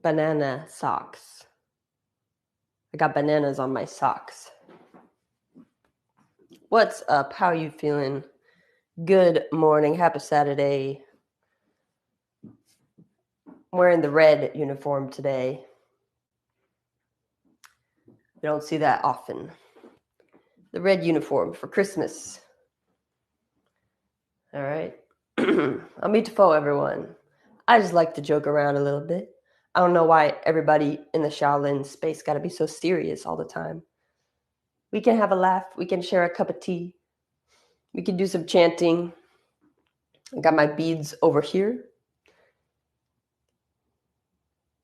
banana socks. I got bananas on my socks. What's up? How are you feeling? Good morning. Happy Saturday. I'm wearing the red uniform today. You don't see that often. The red uniform for Christmas. All right. I'm beautiful, everyone. I just like to joke around a little bit. I don't know why everybody in the Shaolin space got to be so serious all the time. We can have a laugh. We can share a cup of tea. We can do some chanting. I got my beads over here.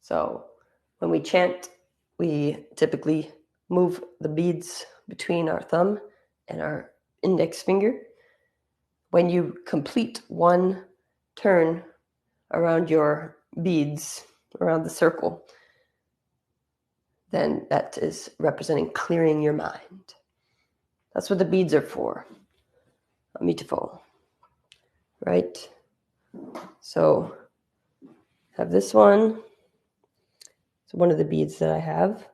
So when we chant, we typically move the beads between our thumb and our index finger. When you complete one turn around your beads, around the circle, then that is representing clearing your mind. That's what the beads are for. Beautiful. Right? So have this one. It's one of the beads that I have.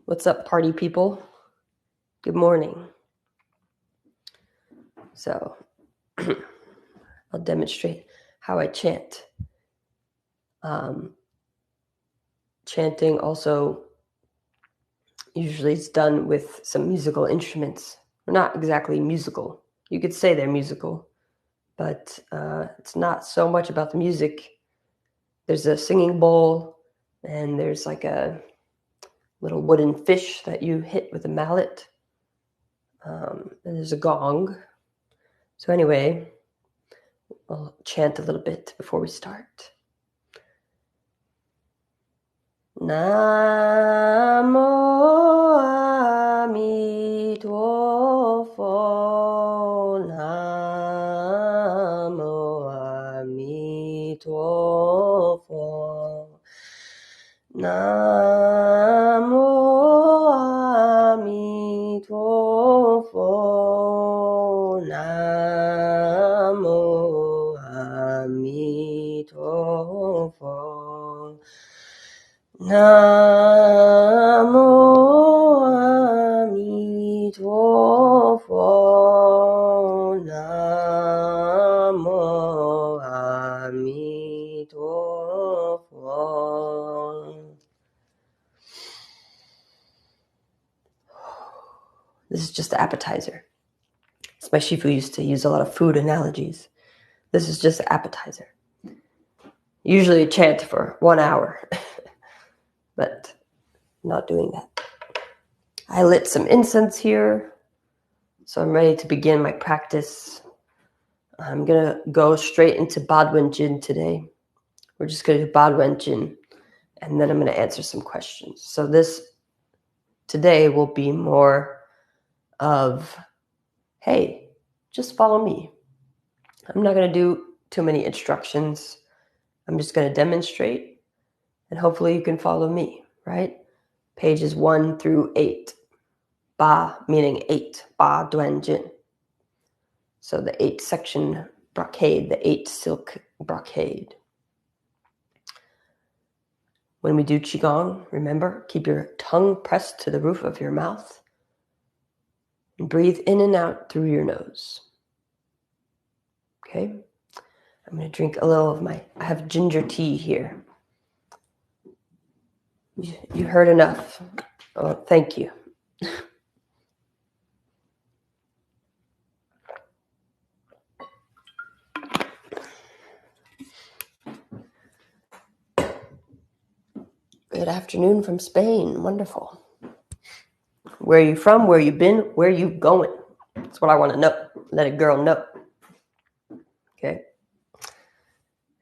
What's up, party people? Good morning. So I'll demonstrate how I chant. Chanting also usually is done with some musical instruments. They're not exactly musical. You could say they're musical, but it's not so much about the music. There's a singing bowl, and there's like a little wooden fish that you hit with a mallet. And there's a gong. So anyway, I'll chant a little bit before we start. Namo Amitofo, Namo Amitofo, Namo Amitofo, Namo Amitofo. Namo Amitofo, Namo Amitofo. This is just the appetizer. My Shifu used to use a lot of food analogies. This is just the appetizer. Usually chant for 1 hour. But I'm not doing that. I lit some incense here, so I'm ready to begin my practice. I'm going to go straight into Daun Jin today. We're just going to do Daun Jin, and then I'm going to answer some questions. So this today will be more of, hey, just follow me. I'm not going to do too many instructions. I'm just going to demonstrate, and hopefully you can follow me, right? Pages 1 through 8. Ba meaning 8. Daun Jin. So the 8-section brocade, the 8 silk brocade. When we do Qigong, remember, keep your tongue pressed to the roof of your mouth and breathe in and out through your nose. Okay? I'm going to drink a little of I have ginger tea here. You heard enough. Oh, thank you. Good afternoon from Spain. Wonderful. Where are you from? Where you been? Where you going? That's what I want to know. Let a girl know. Okay.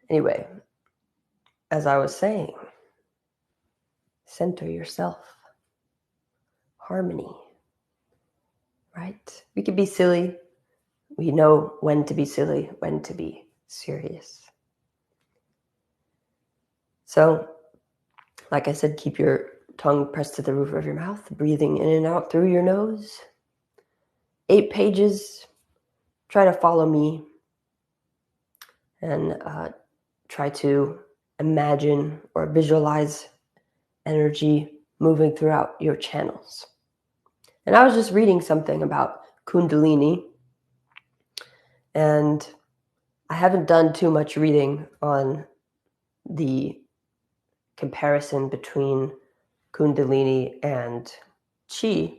Anyway, as I was saying, center yourself. Harmony. Right? We can be silly. We know when to be silly, when to be serious. So, like I said, keep your tongue pressed to the roof of your mouth, breathing in and out through your nose. 8 pages. Try to follow me and try to imagine or visualize energy moving throughout your channels. And I was just reading something about Kundalini, and I haven't done too much reading on the comparison between Kundalini and Chi.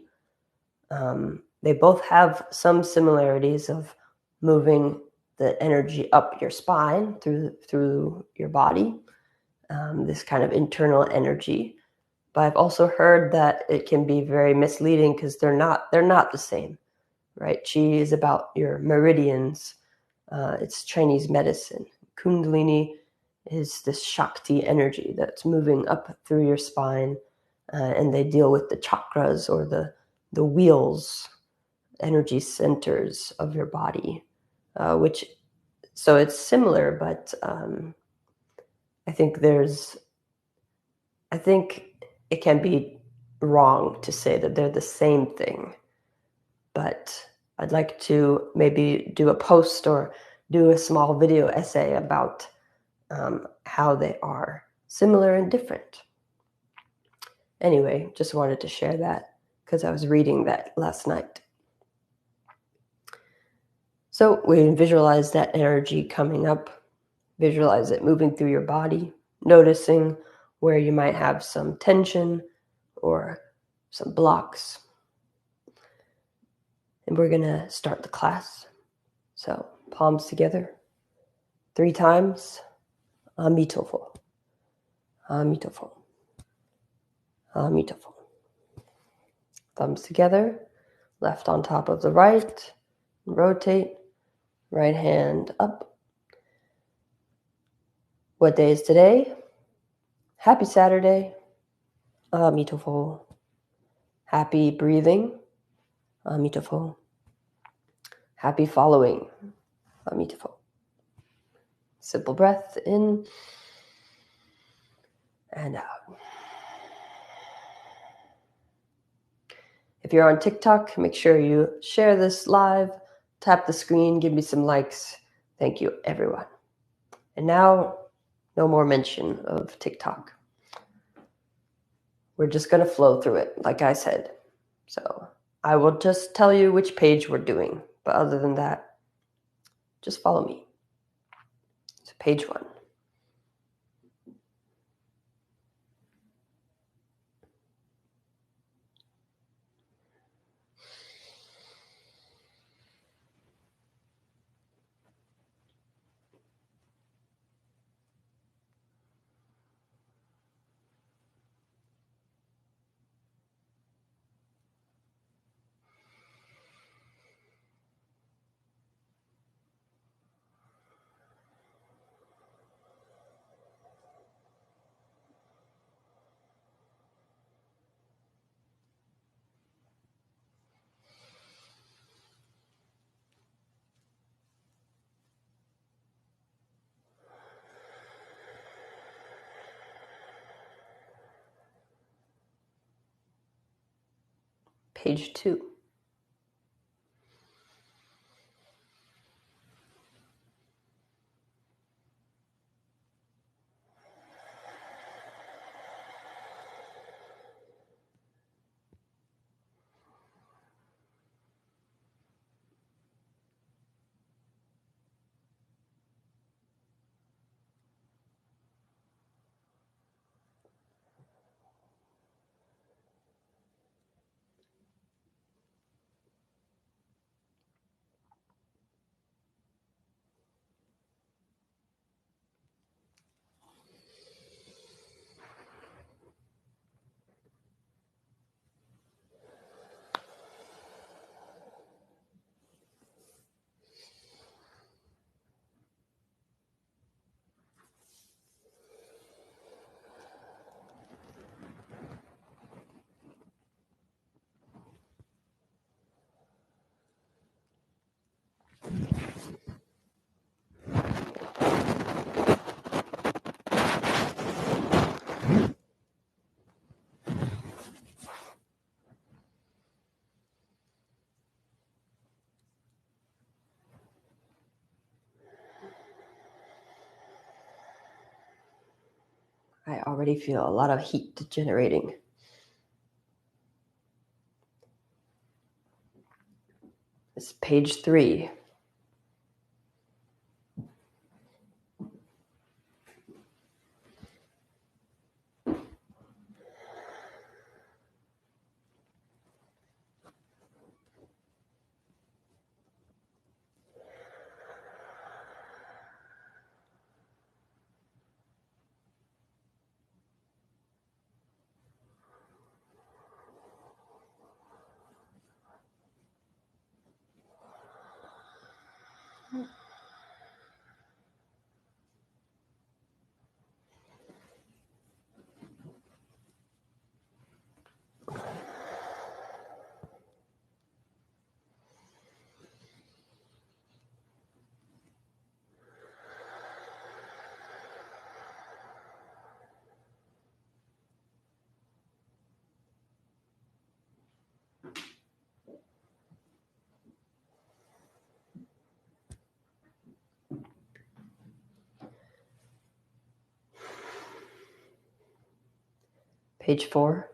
They both have some similarities of moving the energy up your spine through your body, this kind of internal energy. But I've also heard that it can be very misleading because they're not the same, right? Chi is about your meridians. It's Chinese medicine. Kundalini is this Shakti energy that's moving up through your spine, and they deal with the chakras or the wheels, energy centers of your body, so it's similar, but I think it can be wrong to say that they're the same thing. But I'd like to maybe do a post or do a small video essay about how they are similar and different. Anyway, just wanted to share that because I was reading that last night. So we visualize that energy coming up, visualize it moving through your body, noticing where you might have some tension or some blocks. And we're going to start the class. So palms together 3 times. Amitofo. Amitofo. Amitofo. Thumbs together, left on top of the right. Rotate, right hand up. What day is today? Happy Saturday. Amitofo. Happy breathing. Amitofo. Happy following. Amitofo. Simple breath in and out. If you're on TikTok, make sure you share this live, tap the screen, give me some likes. Thank you, everyone. And now, no more mention of TikTok. We're just going to flow through it, like I said. So I will just tell you which page we're doing. But other than that, just follow me. So page 1. Page 2. I already feel a lot of heat generating. It's page 3. Page 4.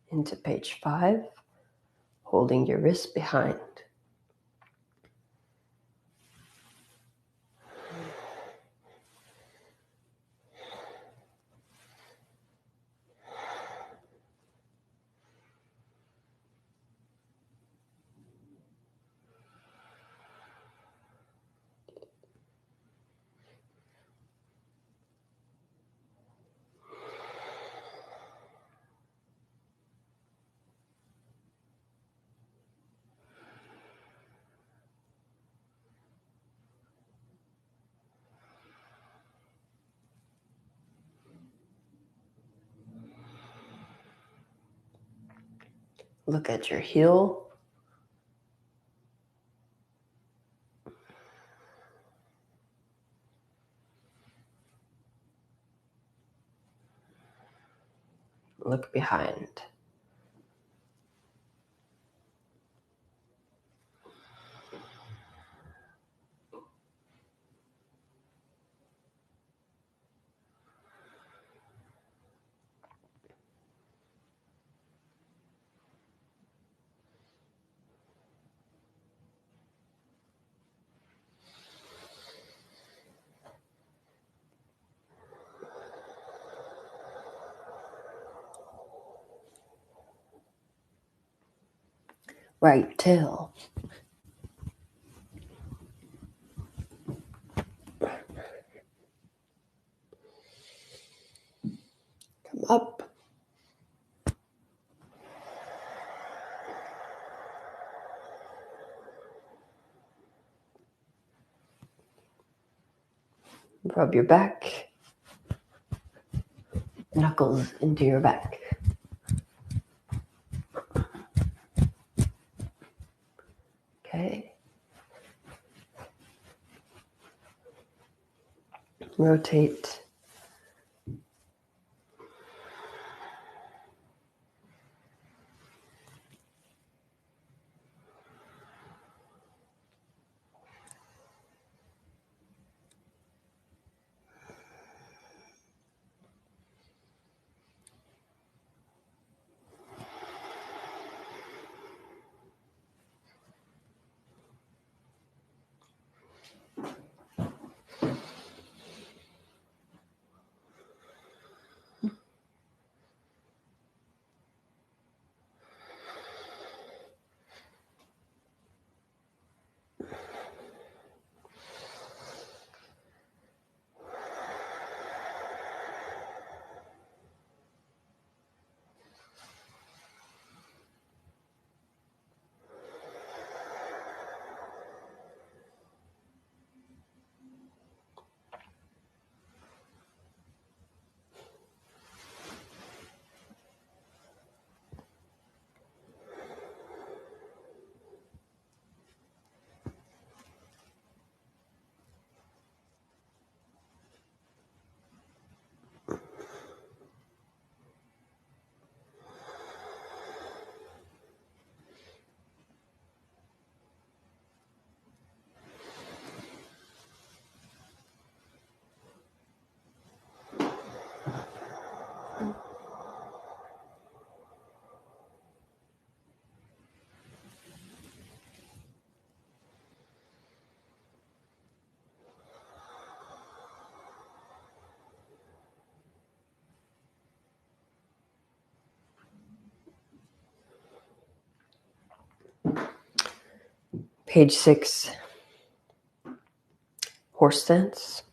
Into page 5, holding your wrist behind. Look at your heel. Look behind. Right tail. Come up. Rub your back. Knuckles into your back. Okay. Rotate. Page 6, horse stance.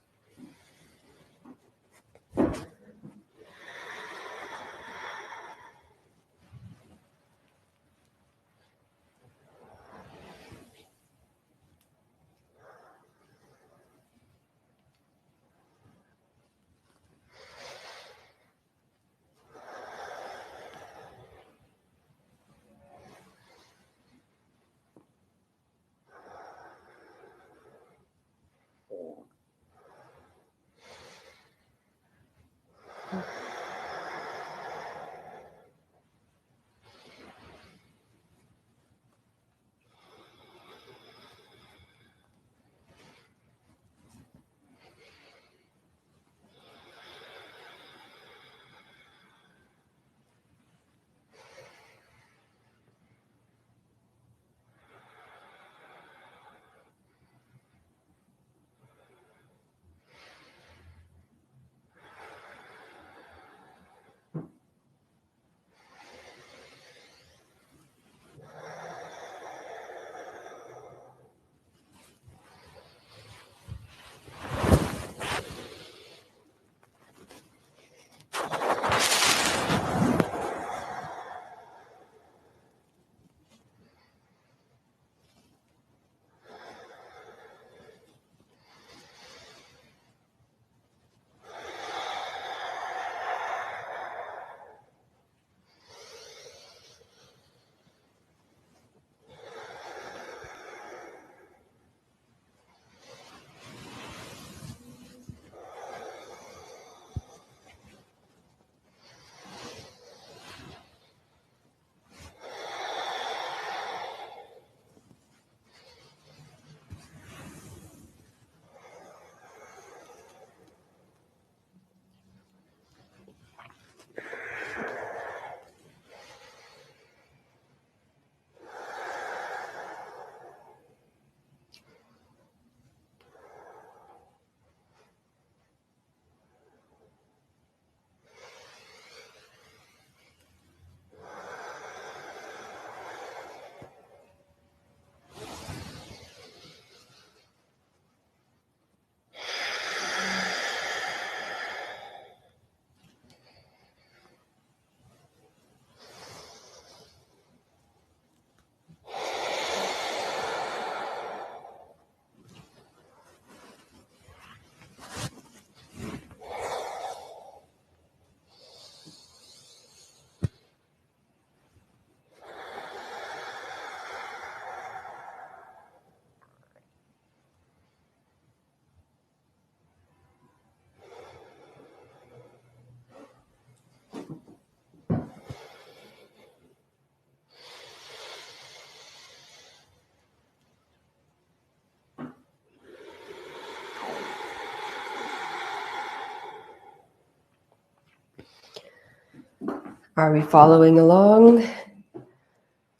Are we following along?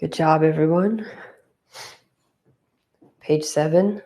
Good job, everyone. Page 7.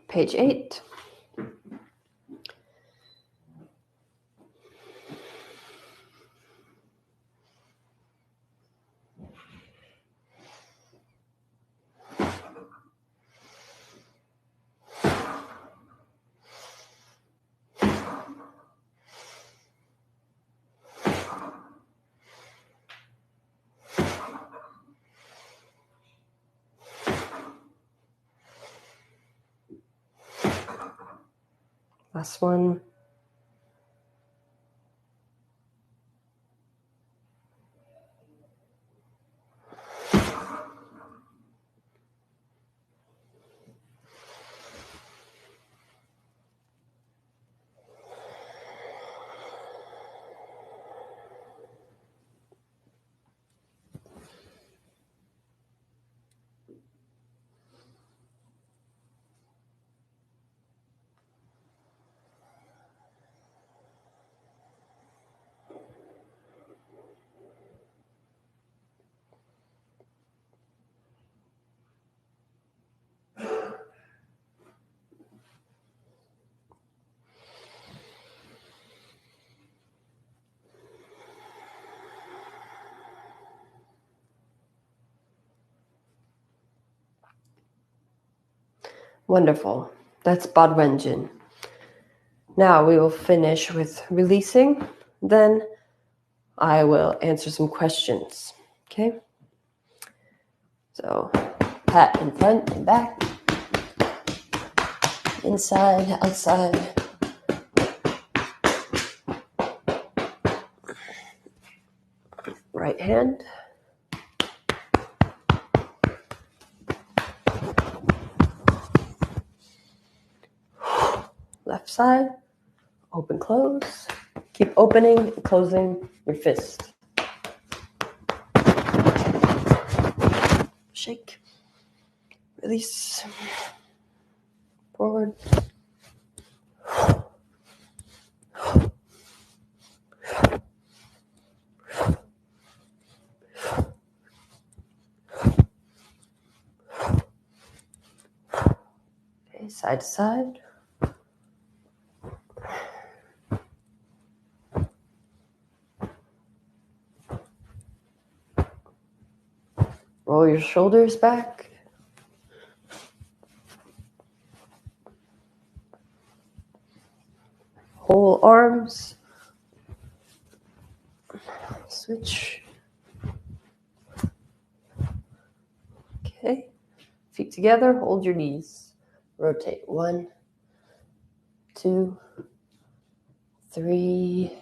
Page 8. Last one. Wonderful. That's Daun Jin. Now we will finish with releasing. Then I will answer some questions. Okay? So pat in front and back. Inside, outside. Right hand. Left side. Open, close. Keep opening and closing your fist. Shake. Release. Forward. Okay, side to side. Roll your shoulders back. Whole arms. Switch. Okay. Feet together. Hold your knees. Rotate. 1, 2, 3,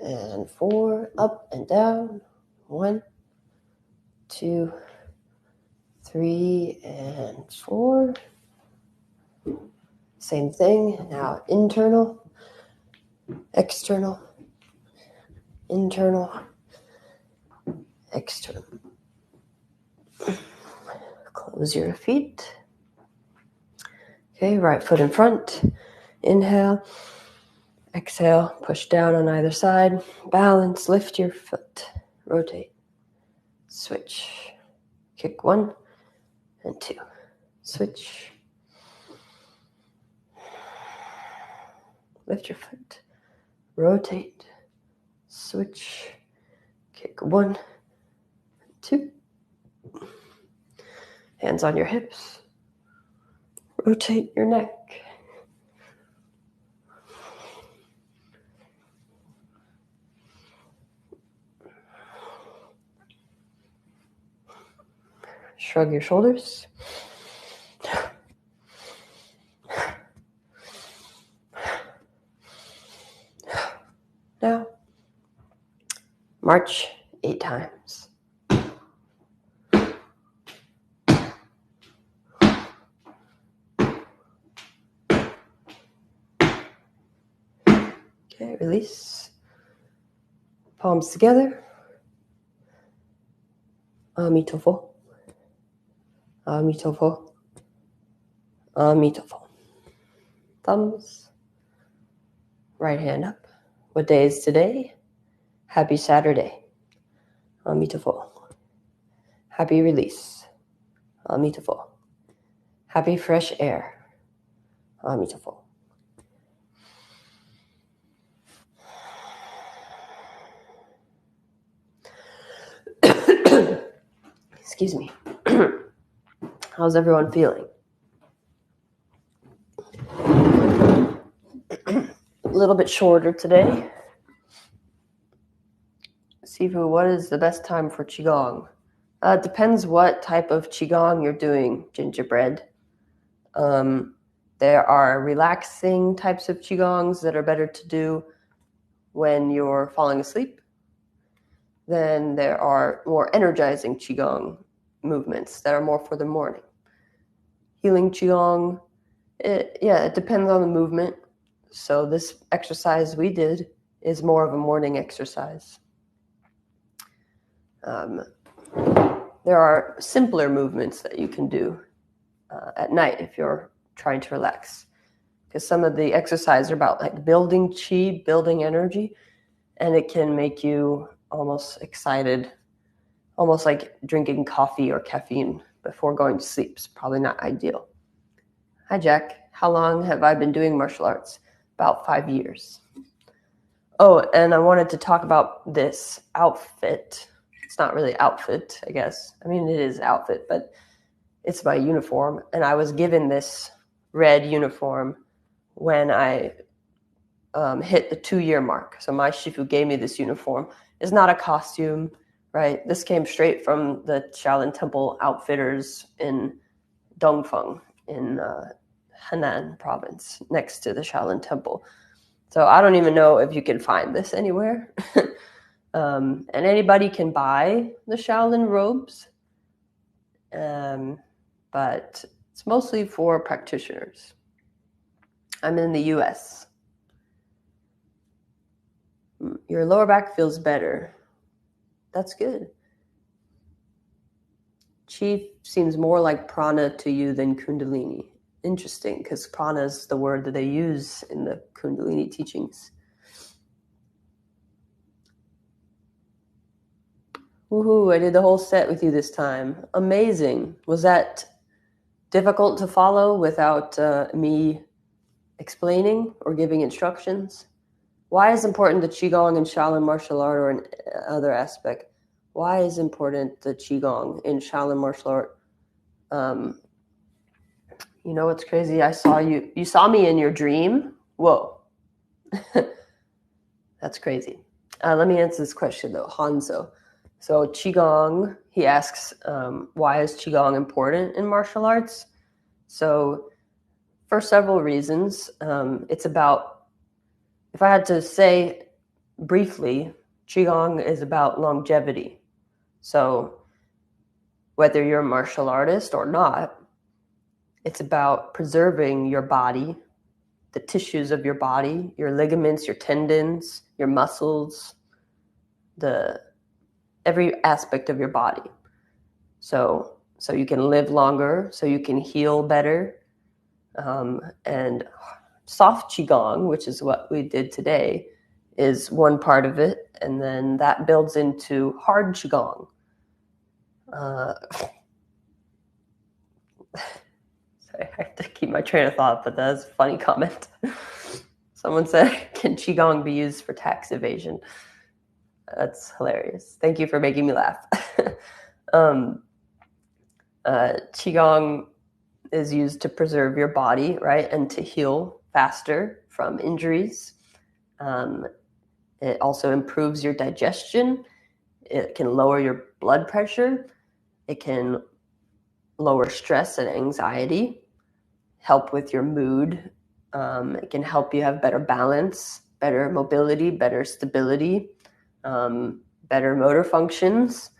and 4. Up and down. 1, 2, 3, and 4. Same thing. Now internal, external, internal, external. Close your feet. Okay, right foot in front. Inhale. Exhale. Push down on either side. Balance. Lift your foot. Rotate. Switch. Kick 1 and 2. Switch. Lift your foot. Rotate. Switch. Kick 1, 2. Hands on your hips. Rotate your neck. Shrug your shoulders. Now, march 8 times. Okay, release. Palms together. Amitofo. Amitofo. Amitofo. Thumbs. Right hand up. What day is today? Happy Saturday. Amitofo. Happy release. Amitofo. Happy fresh air. Amitofo. Excuse me. How's everyone feeling? A little bit shorter today. Sifu, what is the best time for Qigong? It depends what type of Qigong you're doing, Gingerbread. There are relaxing types of Qigongs that are better to do when you're falling asleep. Then there are more energizing Qigong movements that are more for the morning. Healing Qigong, it depends on the movement. So this exercise we did is more of a morning exercise. There are simpler movements that you can do at night if you're trying to relax. Because some of the exercises are about like building chi, building energy, and it can make you almost excited, almost like drinking coffee or caffeine before going to sleep. It's probably not ideal. Hi, Jack. How long have I been doing martial arts? About 5 years. Oh, and I wanted to talk about this outfit. It's not really outfit, I guess. I mean, it is outfit, but it's my uniform. And I was given this red uniform when I hit the 2-year mark. So my shifu gave me this uniform. It's not a costume, right? This came straight from the Shaolin Temple outfitters in Dongfeng in Henan province, next to the Shaolin Temple. So I don't even know if you can find this anywhere. And anybody can buy the Shaolin robes, but it's mostly for practitioners. I'm in the US. Your lower back feels better. That's good. Chi seems more like prana to you than kundalini. Interesting, because prana is the word that they use in the kundalini teachings. Woohoo, I did the whole set with you this time. Amazing. Was that difficult to follow without me explaining or giving instructions? Why is important the Qigong in Shaolin martial art or in other aspect? Why is important the Qigong in Shaolin martial art? You know what's crazy? I saw you. You saw me in your dream? Whoa. That's crazy. Let me answer this question, though. Hanzo. So Qigong, he asks, why is Qigong important in martial arts? So for several reasons. It's about, if I had to say briefly, Qigong is about longevity. So whether you're a martial artist or not, it's about preserving your body, the tissues of your body, your ligaments, your tendons, your muscles, every aspect of your body. So you can live longer, so you can heal better. And soft Qigong, which is what we did today, is one part of it. And then that builds into hard Qigong. Sorry, I have to keep my train of thought, but that's a funny comment. Someone said, can Qigong be used for tax evasion? That's hilarious. Thank you for making me laugh. Qigong is used to preserve your body, right? And to heal faster from injuries. It also improves your digestion. It can lower your blood pressure. It can lower stress and anxiety, help with your mood. It can help you have better balance, better mobility, better stability, better motor functions.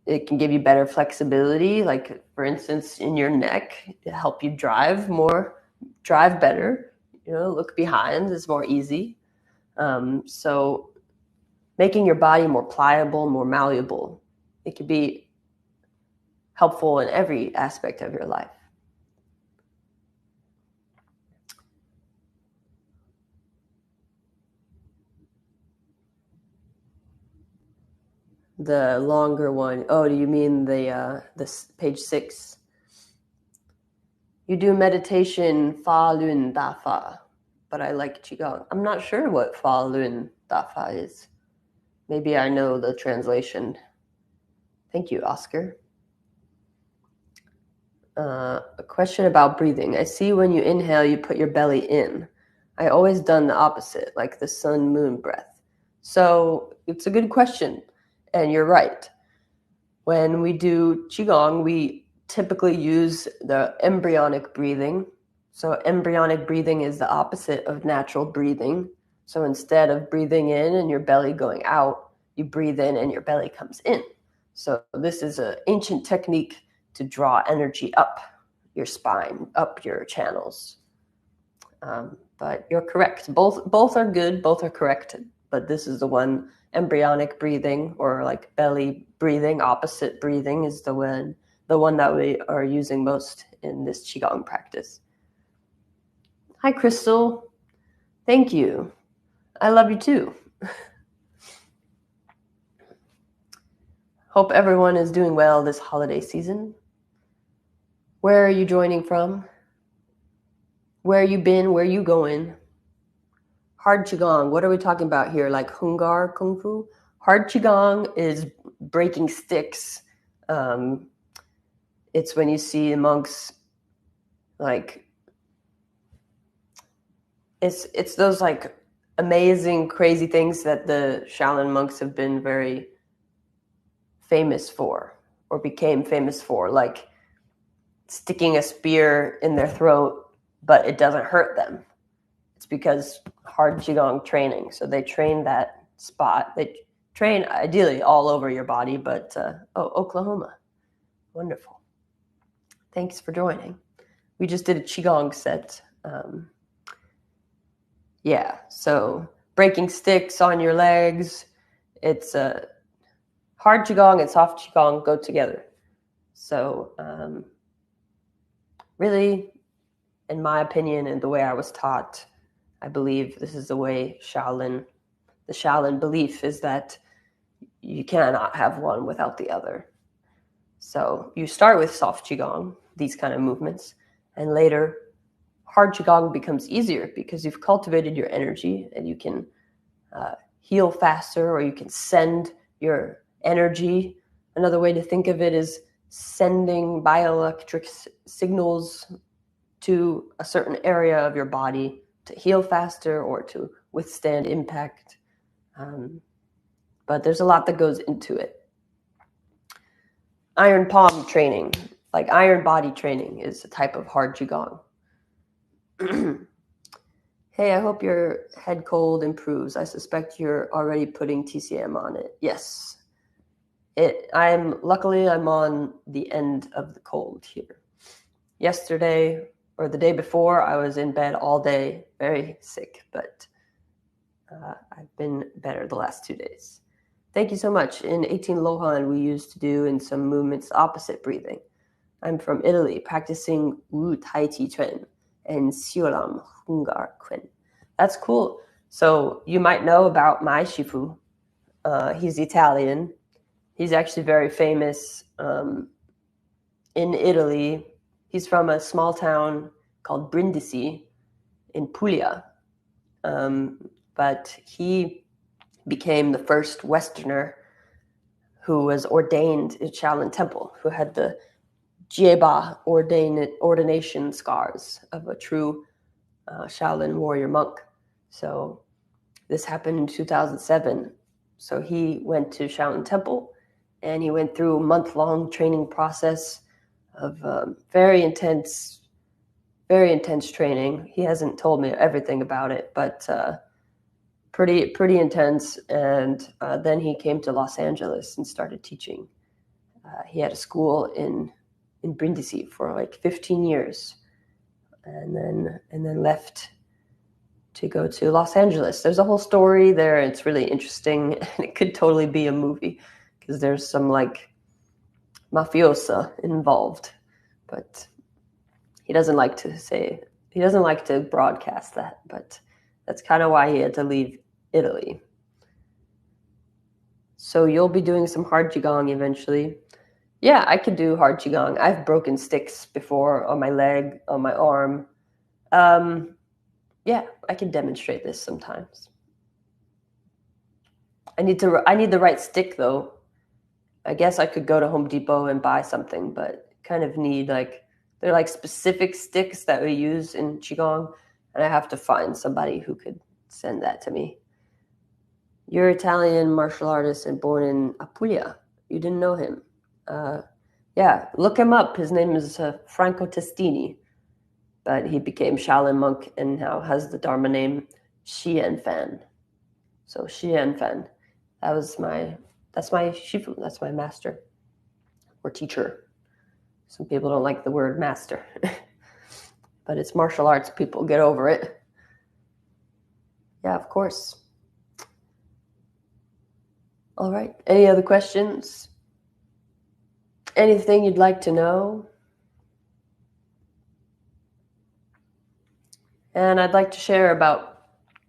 It can give you better flexibility, like for instance, in your neck, to help you drive better, look behind is more easy. So making your body more pliable, more malleable, it could be helpful in every aspect of your life. The longer one. Oh, do you mean the page 6? You do meditation, fa lun da fa, but I like Qigong. I'm not sure what fa lun da fa is. Maybe I know the translation. Thank you, Oscar. A question about breathing. I see when you inhale, you put your belly in. I always done the opposite, like the sun moon breath. So it's a good question, and you're right. When we do Qigong, we typically use the embryonic breathing. So embryonic breathing is the opposite of natural breathing. So instead of breathing in and your belly going out, you breathe in and your belly comes in. So this is an ancient technique to draw energy up your spine, up your channels. But you're correct. Both are good. Both are correct. But this is the one, embryonic breathing, or like belly breathing, opposite breathing, is the one that we are using most in this Qigong practice. Hi, Crystal. Thank you. I love you too. Hope everyone is doing well this holiday season. Where are you joining from? Where you been? Where you going? Hard Qigong. What are we talking about here? Like Hungar Kung Fu? Hard Qigong is breaking sticks. It's when you see monks, like, it's those like amazing, crazy things that the Shaolin monks have been very famous for, or became famous for, like sticking a spear in their throat, but it doesn't hurt them. It's because hard Qigong training. So they train that spot. They train ideally all over your body, but Oklahoma. Wonderful. Thanks for joining. We just did a Qigong set. Yeah, so breaking sticks on your legs. It's hard Qigong and soft Qigong go together. So really, in my opinion and the way I was taught, I believe this is the way the Shaolin belief is that you cannot have one without the other. So you start with soft Qigong, these kind of movements, and later hard Qigong becomes easier because you've cultivated your energy and you can heal faster, or you can send your energy. Another way to think of it is sending bioelectric signals to a certain area of your body to heal faster or to withstand impact. But there's a lot that goes into it. Iron palm training, like iron body training, is a type of hard Qigong. Hey, I hope your head cold improves. I suspect you're already putting TCM on it. Yes. Luckily I'm on the end of the cold here. Yesterday or the day before, I was in bed all day, very sick, but I've been better the last 2 days. Thank you so much. In 18 Lohan, we used to do in some movements opposite breathing. I'm from Italy, practicing Wu Tai Chi Chuan and Siolam Hungar Quen. That's cool. So you might know about my Shifu. He's Italian. He's actually very famous in Italy. He's from a small town called Brindisi in Puglia. But he became the first Westerner who was ordained in Shaolin Temple, who had the Jieba ordination scars of a true Shaolin warrior monk. So this happened in 2007. So he went to Shaolin Temple, and he went through a month-long training process of very intense training. He hasn't told me everything about it, but pretty intense. And then he came to Los Angeles and started teaching. He had a school in Brindisi for like 15 years, and then left to go to Los Angeles. There's a whole story there. It's really interesting, and it could totally be a movie because there's some like mafiosa involved, but he doesn't like to broadcast that, but that's kind of why he had to leave Italy. So you'll be doing some hard Qigong eventually. Yeah, I could do hard qigong. I've broken sticks before on my leg, on my arm. Yeah, I can demonstrate this sometimes. I need the right stick though. I guess I could go to Home Depot and buy something, but kind of need they're like specific sticks that we use in qigong, and I have to find somebody who could send that to me. You're Italian martial artist and born in Apulia. You didn't know him. Yeah, look him up. His name is Franco Testini, but he became Shaolin monk and now has the Dharma name Xian Fan. So Xian Fan, that's my shifu. That's my master or teacher. Some people don't like the word master, but it's martial arts. People get over it. Yeah, of course. All right. Any other questions? Anything you'd like to know? And I'd like to share about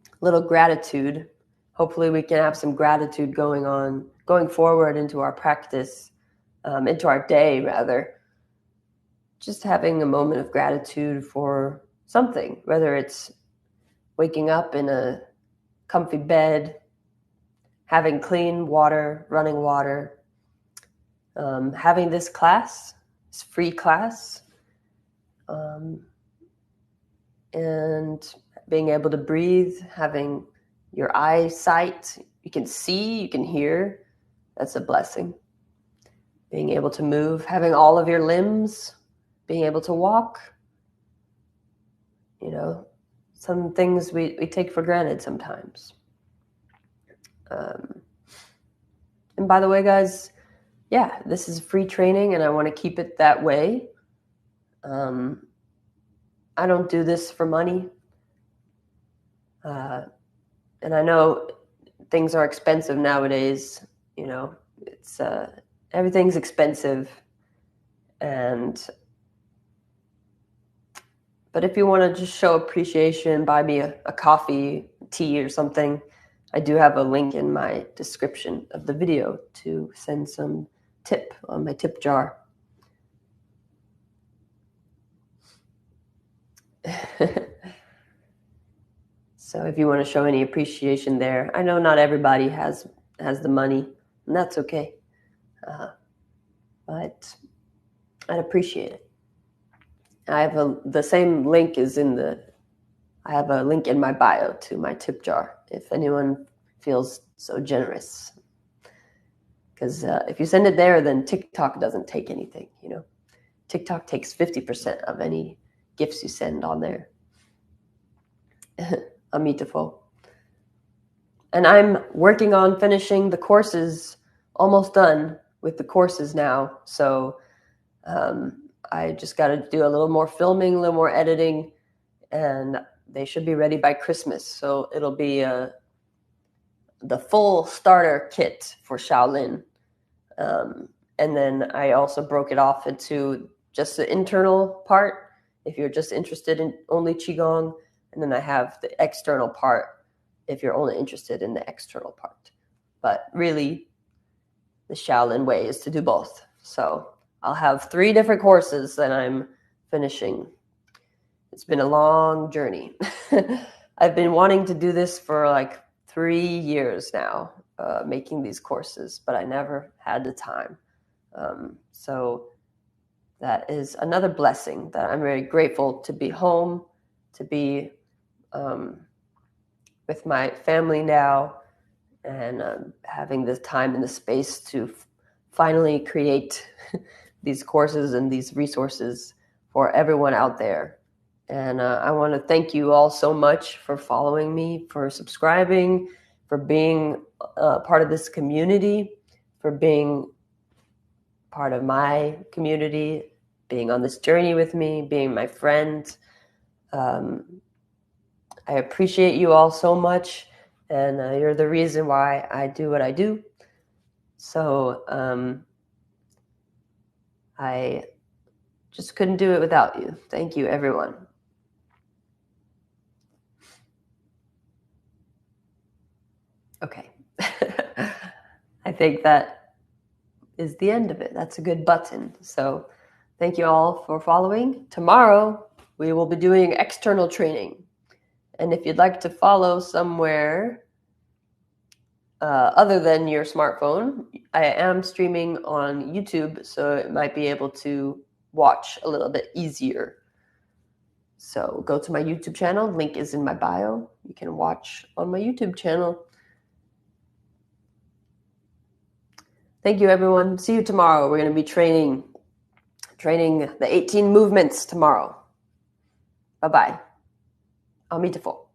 a little gratitude. Hopefully we can have some gratitude going forward into our practice, into our day rather. Just having a moment of gratitude for something, whether it's waking up in a comfy bed, having clean water, running water, having this class, this free class, and being able to breathe, having your eyesight, you can see, you can hear, that's a blessing. Being able to move, having all of your limbs, being able to walk, some things we take for granted sometimes. And by the way, guys, yeah, this is free training and I want to keep it that way. I don't do this for money. And I know things are expensive nowadays, it's everything's expensive. But if you want to just show appreciation, buy me a coffee, tea or something, I do have a link in my description of the video to send some tip on my tip jar. So if you want to show any appreciation there, I know not everybody has the money, and that's okay. But I'd appreciate it. I have the same link I have a link in my bio to my tip jar if anyone feels so generous. Because if you send it there, then TikTok doesn't take anything, TikTok takes 50% of any gifts you send on there. Amitabha. And I'm working on finishing the courses, almost done with the courses now. So I just got to do a little more filming, a little more editing, and they should be ready by Christmas. So it'll be the full starter kit for Shaolin. And then I also broke it off into just the internal part, if you're just interested in only Qigong. And then I have the external part, if you're only interested in the external part. But really, the Shaolin way is to do both. So I'll have 3 different courses that I'm finishing. It's been a long journey. I've been wanting to do this for like 3 years now, making these courses, but I never had the time. So that is another blessing that I'm very grateful to be home, to be with my family now, and having the time and the space to finally create these courses and these resources for everyone out there. And I want to thank you all so much for following me, for subscribing, for being part of this community, for being part of my community, being on this journey with me, being my friend. I appreciate you all so much, and you're the reason why I do what I do. So I just couldn't do it without you. Thank you, everyone. Okay. I think that is the end of it. That's a good button. So thank you all for following. Tomorrow, we will be doing external training. And if you'd like to follow somewhere other than your smartphone, I am streaming on YouTube, so it might be able to watch a little bit easier. So go to my YouTube channel. Link is in my bio. You can watch on my YouTube channel. Thank you, everyone. See you tomorrow. We're going to be training the 18 movements tomorrow. Bye-bye. Amitofo.